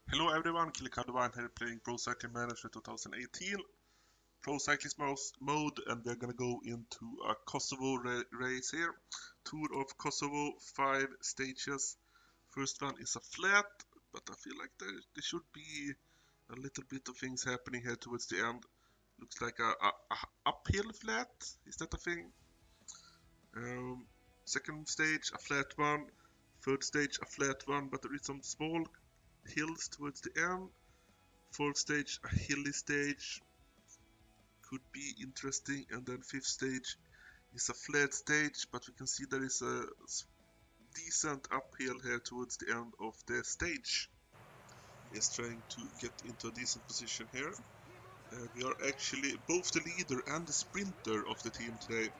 Hello everyone, Killikadwan here playing Pro Cycling Manager 2018 Pro Cyclist mode, and we're gonna go into a Kosovo race here. Tour of Kosovo, 5 stages. First one is a flat, but I feel like there should be a little bit of things happening here towards the end. Looks like a uphill flat, is that a thing? Second stage, a flat one. Third stage, a flat one, but there is some small hills towards the end. Fourth stage, a hilly stage, could be interesting, and then fifth stage is a flat stage, but we can see there is a decent uphill here towards the end of the stage. Is trying to get into a decent position here. We are actually both the leader and the sprinter of the team today.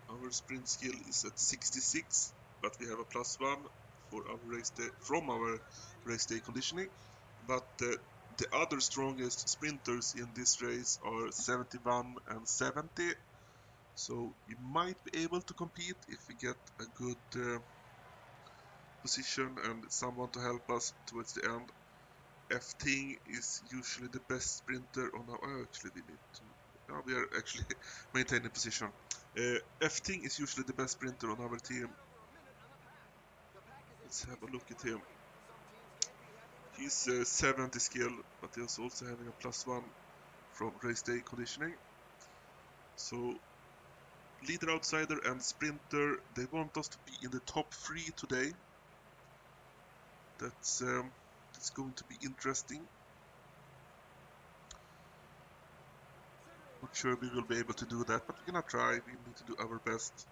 Our sprint skill is at 66, but we have a +1 for our race day, from our race day conditioning. But the other strongest sprinters in this race are 71 and 70, so we might be able to compete if we get a good position and someone to help us towards the end. F-Ting is usually the best sprinter on our... Oh, actually we need to... No, we are actually maintaining position. F-Ting is usually the best sprinter on our team. Let's have a look at him. He's 70 skill, but he's also having a +1 from race day conditioning. So, leader, outsider and sprinter, they want us to be in the top 3 today. That's going to be interesting. Not sure we will be able to do that, but we're gonna try. We need to do our best.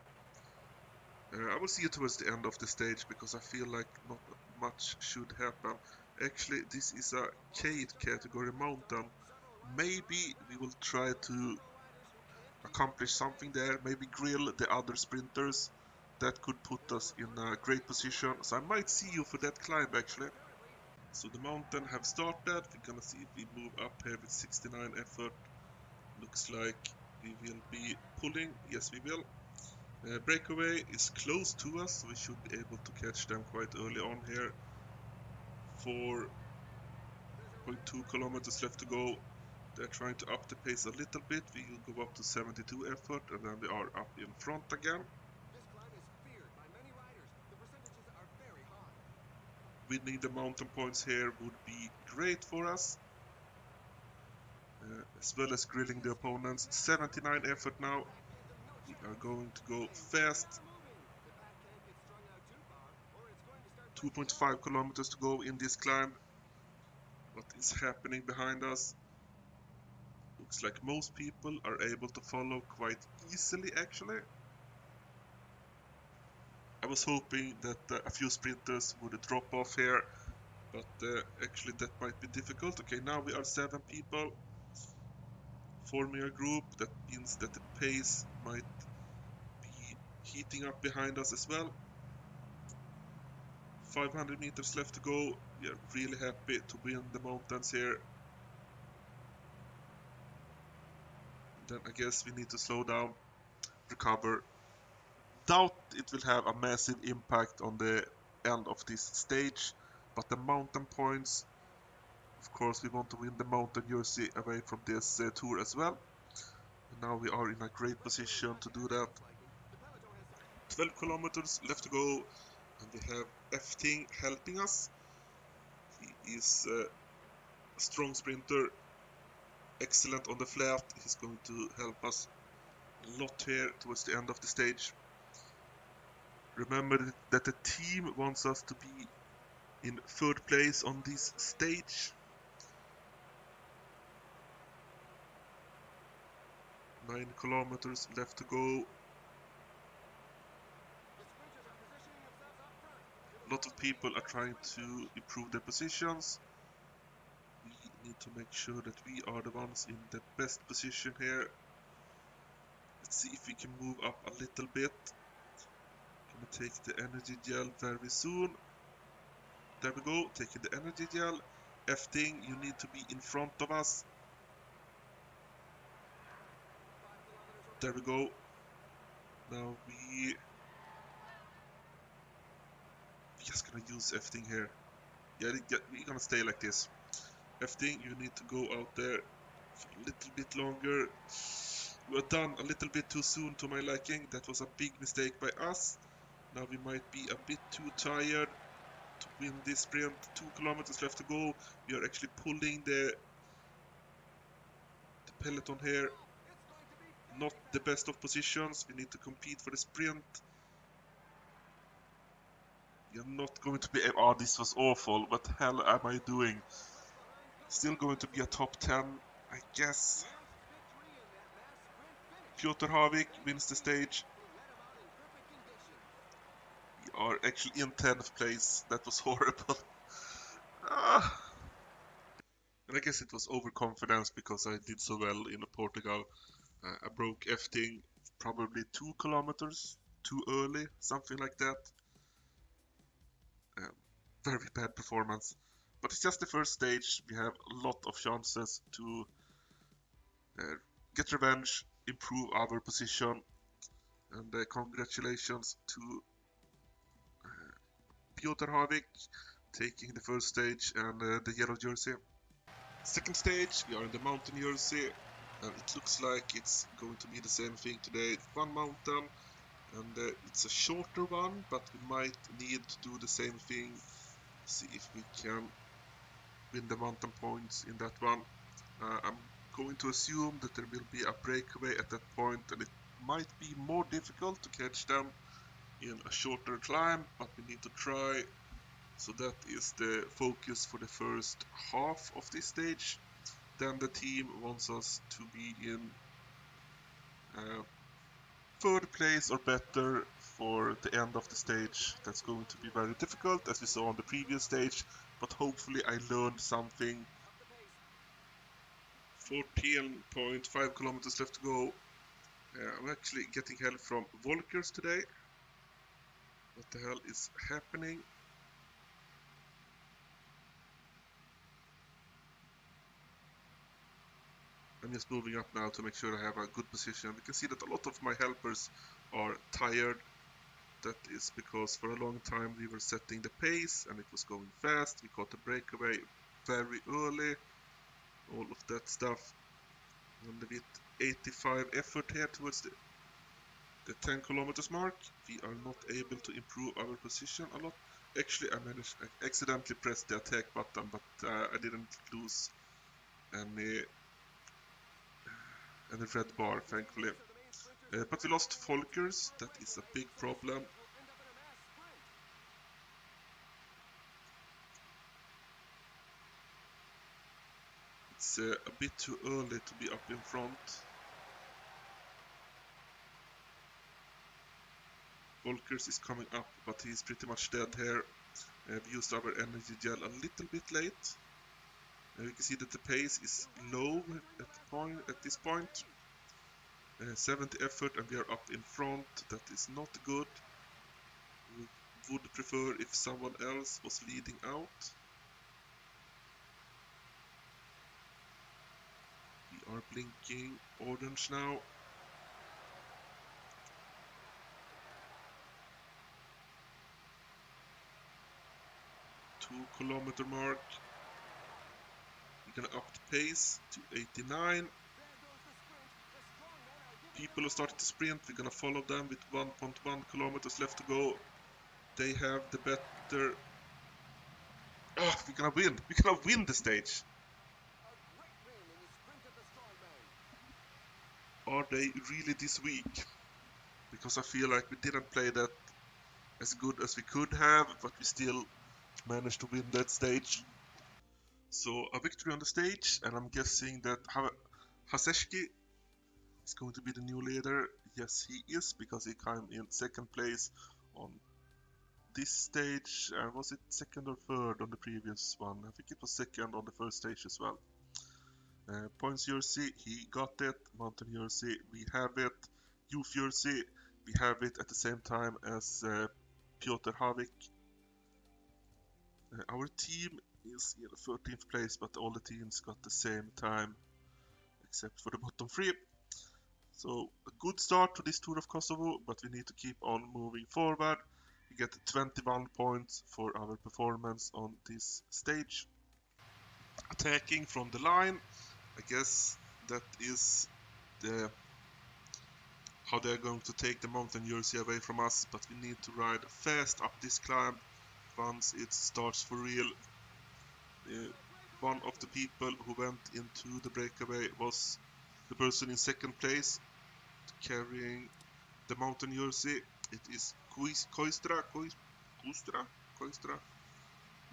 I will see you towards the end of the stage, because I feel like not much should happen. Actually, this is a Kate category mountain. Maybe we will try to accomplish something there, maybe grill the other sprinters. That could put us in a great position, so I might see you for that climb actually. So the mountain have started. We're gonna see if we move up here with 69 effort. Looks like we will be pulling. Yes, we will. Breakaway is close to us, so we should be able to catch them quite early on here. 4.2 kilometers left to go. They're trying to up the pace a little bit. We will go up to 72 effort, and then we are up in front again. Winning the mountain points here would be great for us, as well as grilling the opponents. 79 effort now. We are going to go fast. 2.5 kilometers to go in this climb. What is happening behind us? Looks like most people are able to follow quite easily actually. I was hoping that a few sprinters would drop off here, but actually that might be difficult. Okay, now we are 7 people forming a group. That means that the pace might be heating up behind us as well. 500 meters left to go. We are really happy to win the mountains here. Then I guess we need to slow down, recover. Doubt it will have a massive impact on the end of this stage, but the mountain points, of course we want to win the mountain jersey away from this tour as well. And now we are in a great position to do that. 12 kilometers left to go, and we have F-Ting helping us. He is a strong sprinter, excellent on the flat. He's going to help us a lot here towards the end of the stage. Remember that the team wants us to be in 3rd place on this stage. 9 kilometers left to go. A lot of people are trying to improve their positions. We need to make sure that we are the ones in the best position here. Let's see if we can move up a little bit. Gonna take the energy gel very soon. There we go, taking the energy gel. F-Ting, you need to be in front of us. There we go. Now we're just gonna use F-Ting here. Yeah, we're gonna stay like this. Efting, you need to go out there for a little bit longer. We are done a little bit too soon to my liking. That was a big mistake by us. Now we might be a bit too tired to win this sprint. 2 kilometers left to go. We are actually pulling the peloton here. Not the best of positions. We need to compete for the sprint. You're not going to be... Oh, this was awful. What the hell am I doing? Still going to be a top 10, I guess. Piotr Havik wins the stage. We are actually in 10th place. That was horrible. And I guess it was overconfidence because I did so well in Portugal. I broke everything probably 2 kilometers too early, something like that. Um, very bad performance. But it's just the first stage. We have a lot of chances to get revenge, improve our position. And congratulations to Piotr Havik taking the first stage and the yellow jersey. Second stage, we are in the mountain jersey. And it looks like it's going to be the same thing today. One mountain, and it's a shorter one, but we might need to do the same thing. See if we can win the mountain points in that one. I'm going to assume that there will be a breakaway at that point, and it might be more difficult to catch them in a shorter climb, but we need to try. So that is the focus for the first half of this stage. Then the team wants us to be in third place or better for the end of the stage. That's going to be very difficult, as we saw on the previous stage, but hopefully I learned something. 14.5 kilometers left to go. I'm actually getting help from Volkers today. What the hell is happening? I'm just moving up now to make sure I have a good position. We can see that a lot of my helpers are tired. That is because for a long time we were setting the pace and it was going fast. We caught the breakaway very early. All of that stuff. And with 85 effort here towards the 10 kilometers mark, we are not able to improve our position a lot. Actually, I accidentally pressed the attack button, but I didn't lose any red bar, thankfully. But we lost Volkers. That is a big problem. It's a bit too early to be up in front. Volkers is coming up, but he's pretty much dead here. We used our energy gel a little bit late. We can see that the pace is low at this point. 70 effort and we are up in front. That is not good. We would prefer if someone else was leading out. We are blinking orange now. Kilometer mark. We're gonna up the pace to 89. People are starting to sprint. We're gonna follow them with 1.1 kilometers left to go. They have the better... Oh, we're gonna win! We're gonna win the stage! Are they really this weak? Because I feel like we didn't play that as good as we could have, but we still managed to win that stage. So a victory on the stage, and I'm guessing that Haseshki is going to be the new leader. Yes, he is, because he came in second place on this stage. Was it second or third on the previous one? I think it was second on the first stage as well. Points jersey, he got it. Mountain jersey, we have it. Youth jersey, we have it at the same time as Piotr Havik. Our team is in 13th place, but all the teams got the same time except for the bottom three. So a good start to this Tour of Kosovo, but we need to keep on moving forward. We get 21 points for our performance on this stage. Attacking from the line, I guess that is how they're going to take the mountain jersey away from us, but we need to ride fast up this climb once it starts for real. One of the people who went into the breakaway was the person in second place carrying the mountain jersey. It is Koistra.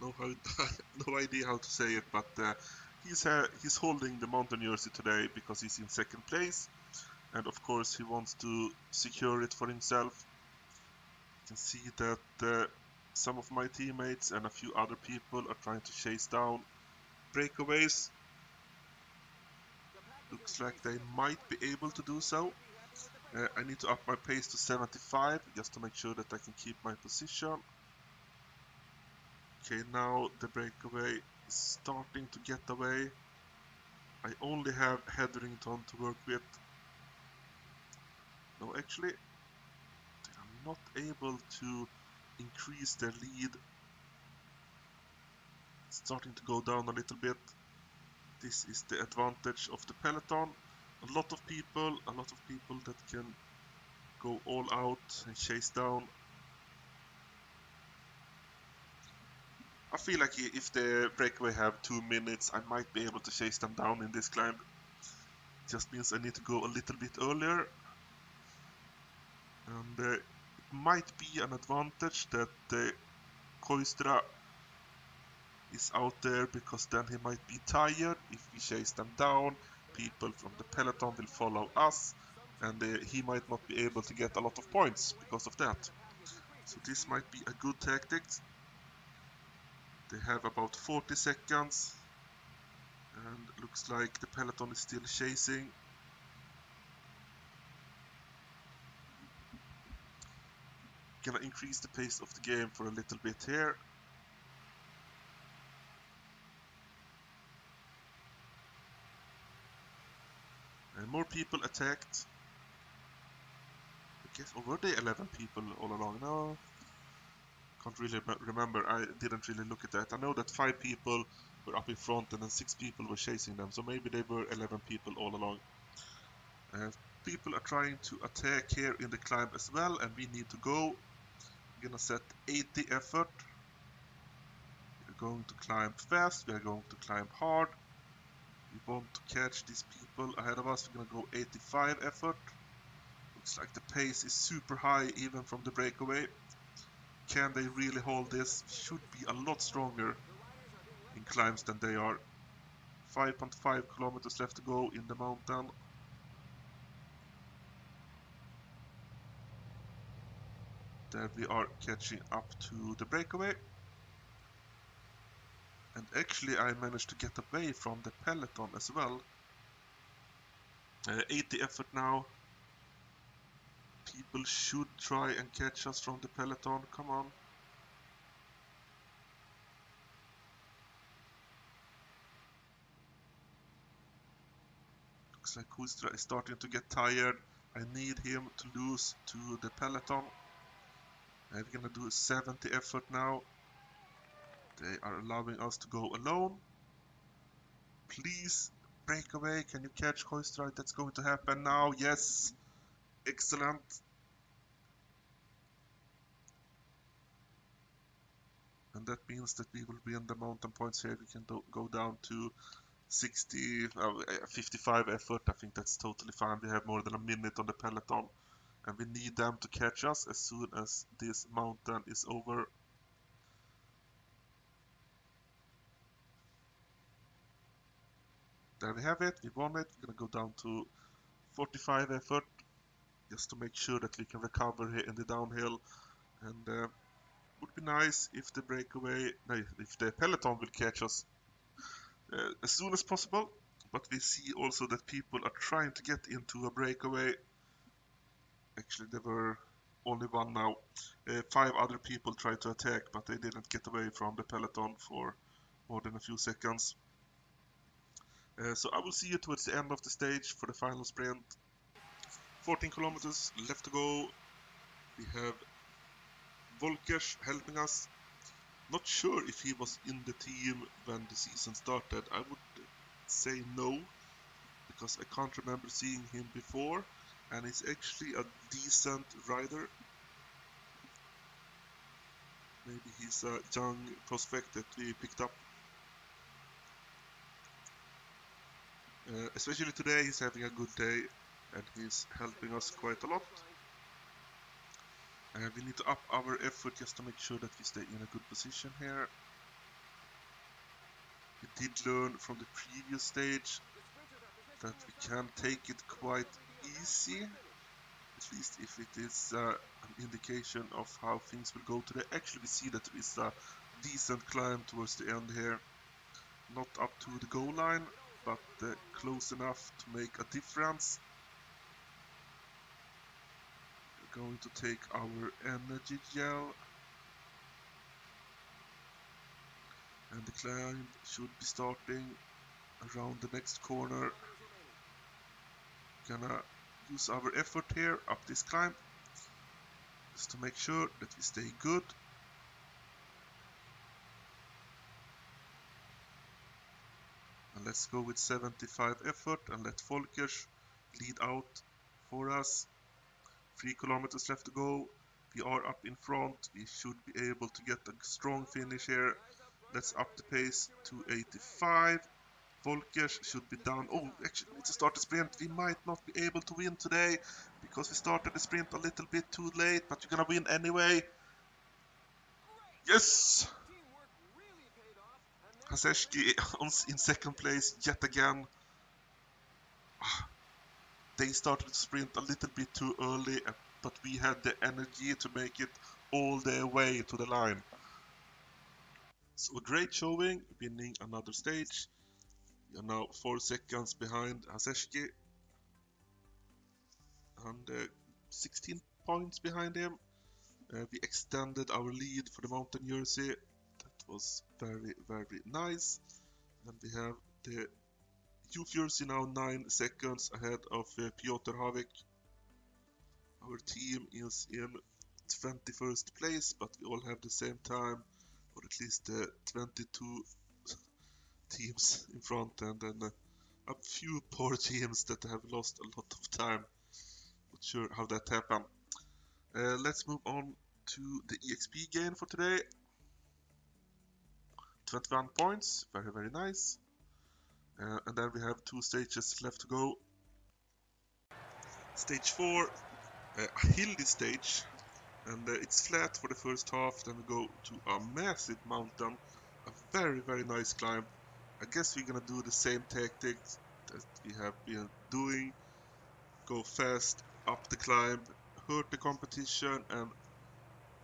No, no idea how to say it, but he's holding the mountain jersey today because he's in second place, and of course he wants to secure it for himself. You can see that some of my teammates and a few other people are trying to chase down breakaways. Looks like they might be able to do so. I need to up my pace to 75 just to make sure that I can keep my position. Okay, now the breakaway is starting to get away. I only have Hetherington to work with. No, actually, they are not able to increase their lead. It's starting to go down a little bit. This is the advantage of the peloton. A lot of people that can go all out and chase down. I feel like if the breakaway have 2 minutes, I might be able to chase them down in this climb. Just means I need to go a little bit earlier. And it might be an advantage that Koistra is out there, because then he might be tired. If we chase them down, people from the peloton will follow us, and he might not be able to get a lot of points because of that. So this might be a good tactic. They have about 40 seconds, and looks like the peloton is still chasing. Gonna increase the pace of the game for a little bit here. And more people attacked. I guess, or were they 11 people all along? No, can't really remember. I didn't really look at that. I know that 5 people were up in front and then 6 people were chasing them, so maybe they were 11 people all along. People are trying to attack here in the climb as well, and we need to go. I'm gonna set 80 effort. We're going to climb fast, we are going to climb hard. We want to catch these people ahead of us. We're gonna go 85 effort. Looks like the pace is super high even from the breakaway. Can they really hold this? Should be a lot stronger in climbs than they are. 5.5 kilometers left to go in the mountain. There we are catching up to the breakaway. And actually I managed to get away from the peloton as well. 80 effort now. People should try and catch us from the peloton. Come on. Looks like Kustra is starting to get tired. I need him to lose to the peloton. We're gonna do 70 effort now. They are allowing us to go alone. Please break away. Can you catch Kustra? That's going to happen now. Yes. Excellent. And that means that we will win the mountain points here. We can go down to 55 effort. I think that's totally fine. We have more than a minute on the peloton, and we need them to catch us as soon as this mountain is over. There we have it. We won it. We're gonna go down to 45 effort just to make sure that we can recover here in the downhill. And would be nice if the breakaway, no, if the peloton will catch us as soon as possible. But we see also that people are trying to get into a breakaway. Actually, there were only one now. 5 other people tried to attack, but they didn't get away from the peloton for more than a few seconds. So I will see you towards the end of the stage for the final sprint. 14 kilometers left to go. We have Volkers helping us. Not sure if he was in the team when the season started. I would say no, because I can't remember seeing him before, and he's actually a decent rider. Maybe he's a young prospect that we picked up. Especially today, he's having a good day, and he's helping us quite a lot. We need to up our effort just to make sure that we stay in a good position here. We did learn from the previous stage that we can take it quite easy, at least if it is an indication of how things will go today. Actually, we see that there is a decent climb towards the end here. Not up to the goal line, but close enough to make a difference. We're going to take our energy gel. And the climb should be starting around the next corner. Gonna use our effort here up this climb, just to make sure that we stay good. And let's go with 75 effort and let Volkers lead out for us. 3 kilometers left to go. We are up in front. We should be able to get a strong finish here. Let's up the pace to 85. Volkers should be down. Oh, actually, we need to start the sprint. We might not be able to win today because we started the sprint a little bit too late, but you're gonna win anyway. Yes! Haseshki in second place yet again. They started to sprint a little bit too early, but we had the energy to make it all the way to the line. So a great showing, winning another stage. We are now 4 seconds behind Haseshki and 16 points behind him. We extended our lead for the mountain jersey. That was very, very nice. And we have the youth jersey now 9 seconds ahead of Piotr Havik. Our team is in 21st place, but we all have the same time, or at least 22 teams in front, and then a few poor teams that have lost a lot of time. Not sure how that happened. Let's move on to the EXP gain for today. 21 points, very, very nice. And then we have 2 stages left to go. Stage 4, a hilly stage, and it's flat for the first half. Then we go to a massive mountain, a very, very nice climb. I guess we're gonna do the same tactics that we have been doing. Go fast up the climb, hurt the competition, and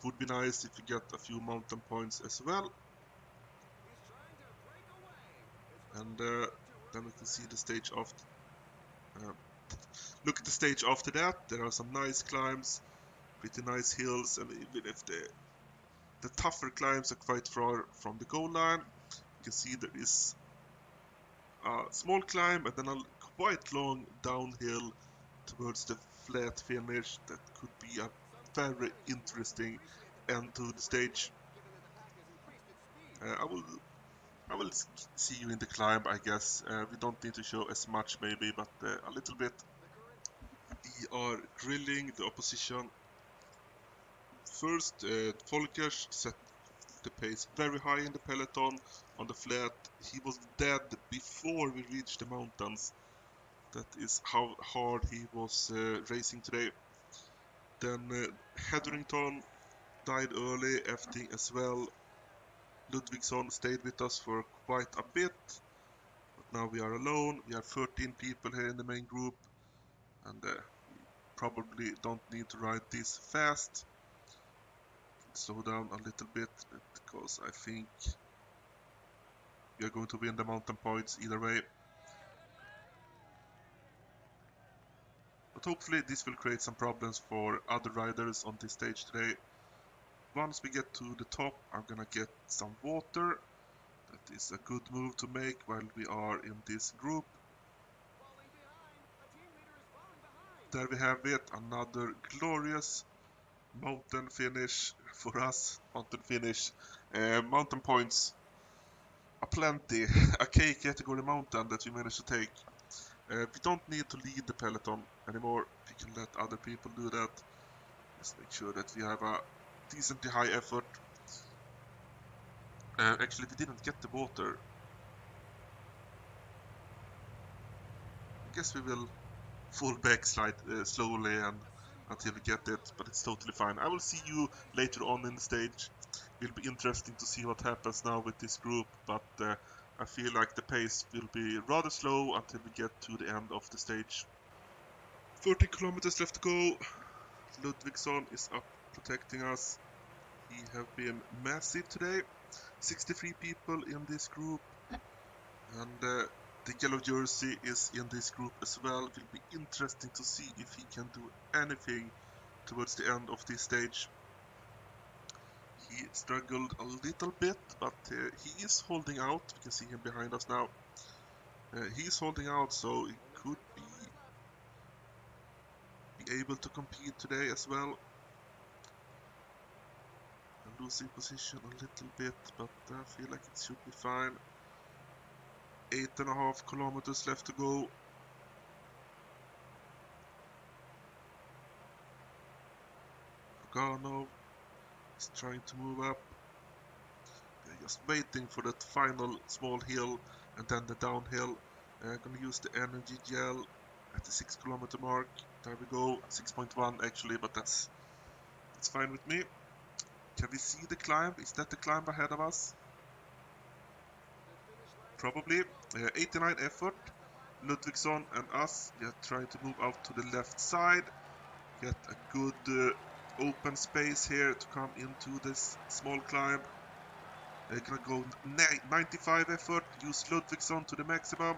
would be nice if we get a few mountain points as well. And then we can see the stage after. Look at the stage after that. There are some nice climbs, pretty nice hills, and even if the tougher climbs are quite far from the goal line, you can see there is a small climb and then a quite long downhill towards the flat finish. That could be a very interesting end to the stage. I will see you in the climb, I guess. We don't need to show as much maybe, but a little bit. We are grilling the opposition. First, Volkers set the pace very high in the peloton on the flat. He was dead before we reached the mountains. That is how hard he was racing today. Then Hetherington died early, Efting as well. Ludvigsson stayed with us for quite a bit. But now we are alone. We are 13 people here in the main group. And we probably don't need to ride this fast. Slow down a little bit because I think we are going to win the mountain points either way. But hopefully this will create some problems for other riders on this stage today. Once we get to the top, I'm gonna get some water. That is a good move to make while we are in this group. There we have it, another glorious mountain finish for us. Mountain finish. Mountain points aplenty. A K category mountain that we managed to take. We don't need to lead the peloton anymore. We can let other people do that. Just make sure that we have a decently high effort. Actually, we didn't get the water. I guess we will full backslide slowly and until we get it, but it's totally fine. I will see you later on in the stage. Will be interesting to see what happens now with this group, but I feel like the pace will be rather slow until we get to the end of the stage. 40 kilometers left to go. Ludvigsson is up protecting us. He have been massive today. 63 people in this group, and the yellow jersey is in this group as well. It will be interesting to see if he can do anything towards the end of this stage. He struggled a little bit, but he is holding out. We can see him behind us now. He is holding out, so he could be able to compete today as well. Losing position a little bit, but I feel like it should be fine. 8.5 kilometers left to go. Garno is trying to move up. They're just waiting for that final small hill and then the downhill. Gonna use the energy gel at the 6 kilometer mark. There we go, 6.1 actually, but that's fine with me. Can we see the climb? Is that the climb ahead of us? Probably. 89 effort. Ludvigsson and us, we are trying to move out to the left side. Get a good open space here to come into this small climb. They're gonna go 95 effort, use Ludvigsson to the maximum.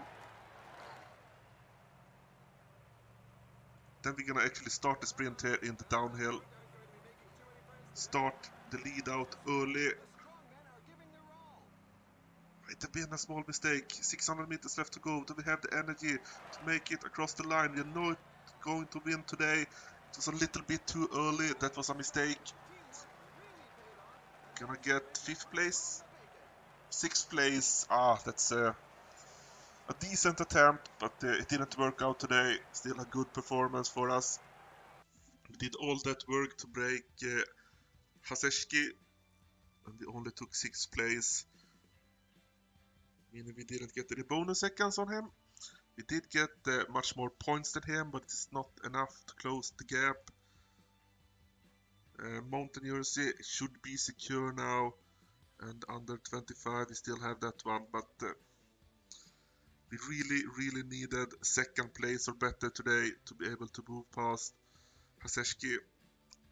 Then we're gonna actually start the sprint here in the downhill. Start the lead out early. Might have been a small mistake. 600 meters left to go. Do we have the energy to make it across the line? We are not going to win today. It was a little bit too early. That was a mistake. Gonna get 5th place. 6th place. That's a decent attempt, but it didn't work out today. Still a good performance for us. We did all that work to break Haseshki, and we only took 6th place. Meaning we didn't get any bonus seconds on him. We did get much more points than him, but it's not enough to close the gap. Mountain jersey should be secure now, and under 25 we still have that one, but we really needed 2nd place or better today to be able to move past Haseshki.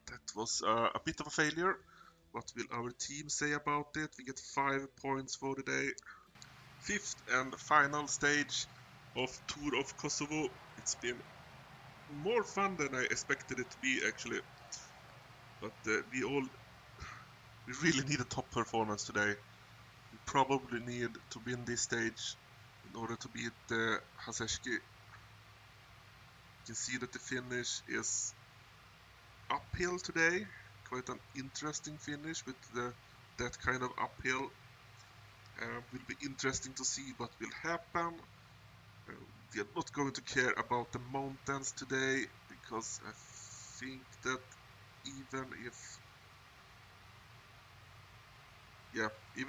That was a bit of a failure. What will our team say about it? We get 5 points for the day. 5th and final stage of Tour of Kosovo. It's been more fun than I expected it to be actually. But we really need a top performance today. We probably need to win this stage in order to beat Haseshki. You can see that the finish is uphill today. Quite an interesting finish with that kind of uphill. Will be interesting to see what will happen. We are not going to care about the mountains today, because I think that even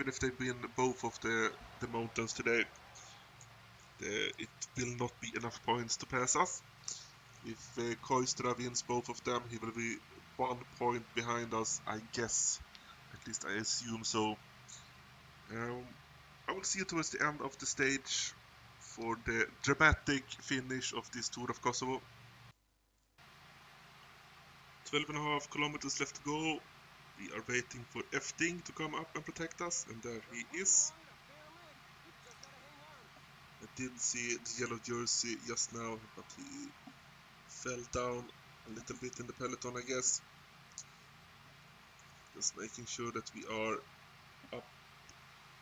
if they win both of the mountains today, it will not be enough points to pass us. If Koistra wins both of them, he will be 1 point behind us, I guess. At least I assume so. I will see you towards the end of the stage for the dramatic finish of this Tour of Kosovo. 12.5 kilometers left to go. We are waiting for Efting to come up and protect us, and there he is. I did see the yellow jersey just now, but he fell down a little bit in the peloton, I guess. Just making sure that we are up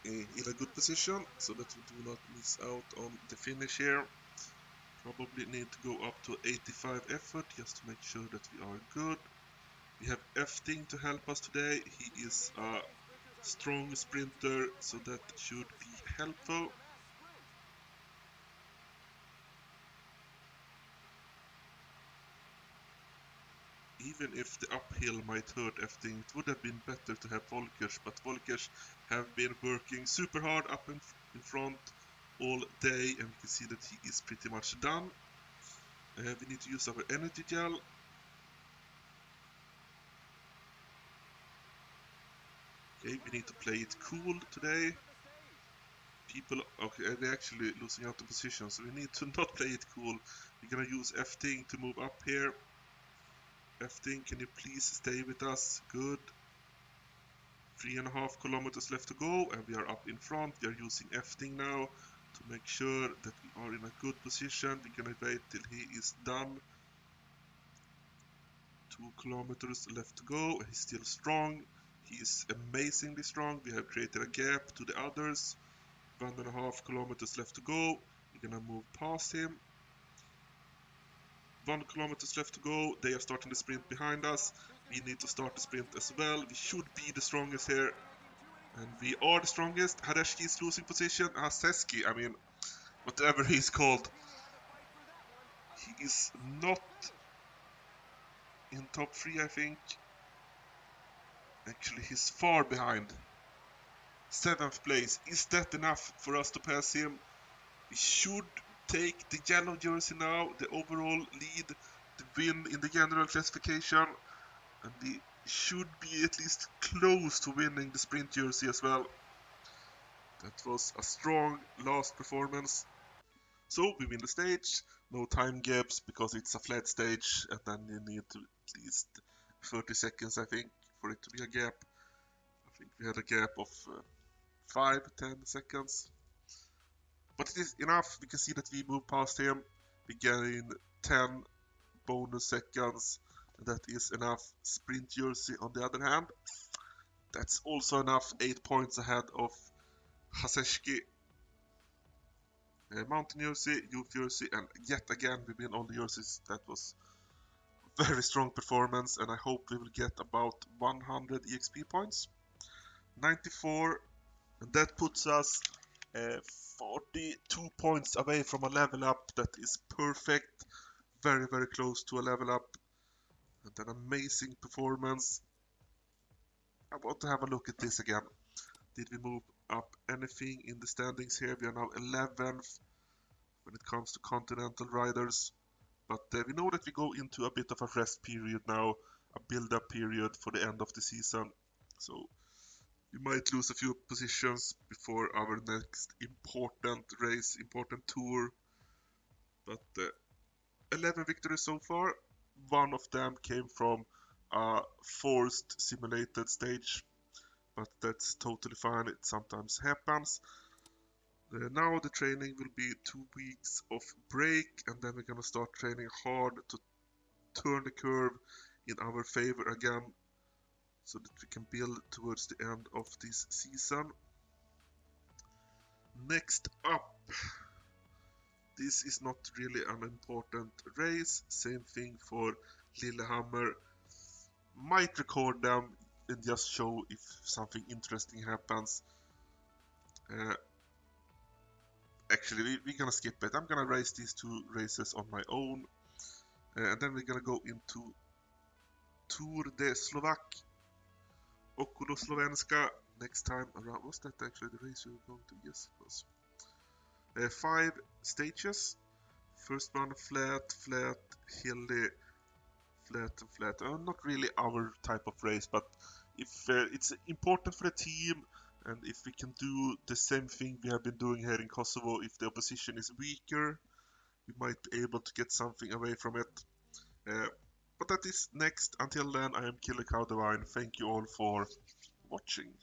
in a good position, so that we do not miss out on the finish here. Probably need to go up to 85 effort just to make sure that we are good. We have Efting to help us today. He is a strong sprinter, so that should be helpful. Even if the uphill might hurt Efting, it would have been better to have Volkers, but Volkers have been working super hard up in front all day, and we can see that he is pretty much done. We need to use our energy gel. Okay, we need to play it cool today. People, okay, they're actually losing out the position, so we need to not play it cool. We're gonna use Efting to move up here. Efting, can you please stay with us? Good. 3.5 kilometers left to go, and we are up in front. We are using Efting now to make sure that we are in a good position. We're gonna wait till he is done. 2 kilometers left to go. He's still strong. He is amazingly strong. We have created a gap to the others. 1.5 kilometers left to go. We're gonna move past him. 1 kilometers left to go. They are starting the sprint behind us. We need to start the sprint as well. We should be the strongest here. And we are the strongest. Hadeshki is losing position. Haseski, I mean, whatever he's called. He is not in top 3, I think. Actually, he's far behind. 7th place. Is that enough for us to pass him? We should take the yellow jersey now, the overall lead, the win in the general classification. And we should be at least close to winning the sprint jersey as well. That was a strong last performance. So we win the stage, no time gaps because it's a flat stage, and then you need to at least 30 seconds, I think, for it to be a gap. I think we had a gap of 5-10 seconds. But it is enough. We can see that we move past him. We gain 10 bonus seconds. And that is enough. Sprint jersey on the other hand. That's also enough. 8 points ahead of Haseshki. Mountain jersey, youth jersey, and yet again we win all the jerseys. That was very strong performance, and I hope we will get about 100 EXP points. 94, and that puts us 42 points away from a level up. That is perfect. Very, very close to a level up. And an amazing performance. I want to have a look at this again. Did we move up anything in the standings here? We are now 11th when it comes to Continental Riders. But we know that we go into a bit of a rest period now, a build-up period for the end of the season. So we might lose a few positions before our next important race, important tour. But 11 victories so far. One of them came from a forced simulated stage, but that's totally fine. It sometimes happens. Now the training will be 2 weeks of break, and then we're gonna start training hard to turn the curve in our favor again, so that we can build towards the end of this season. Next up, this is not really an important race. Same thing for Lillehammer. Might record them and just show if something interesting happens. Actually, we're gonna skip it. I'm gonna race these 2 races on my own. And then we're gonna go into Tour de Slovak, Okolo Slovenska next time around. Was that actually the race we were going to? Yes, it was. 5 stages. First one flat, flat, hilly, flat and flat. Not really our type of race, but if it's important for the team, and if we can do the same thing we have been doing here in Kosovo, if the opposition is weaker, we might be able to get something away from it. But that is next. Until then, I am Killer Cow Divine. Thank you all for watching.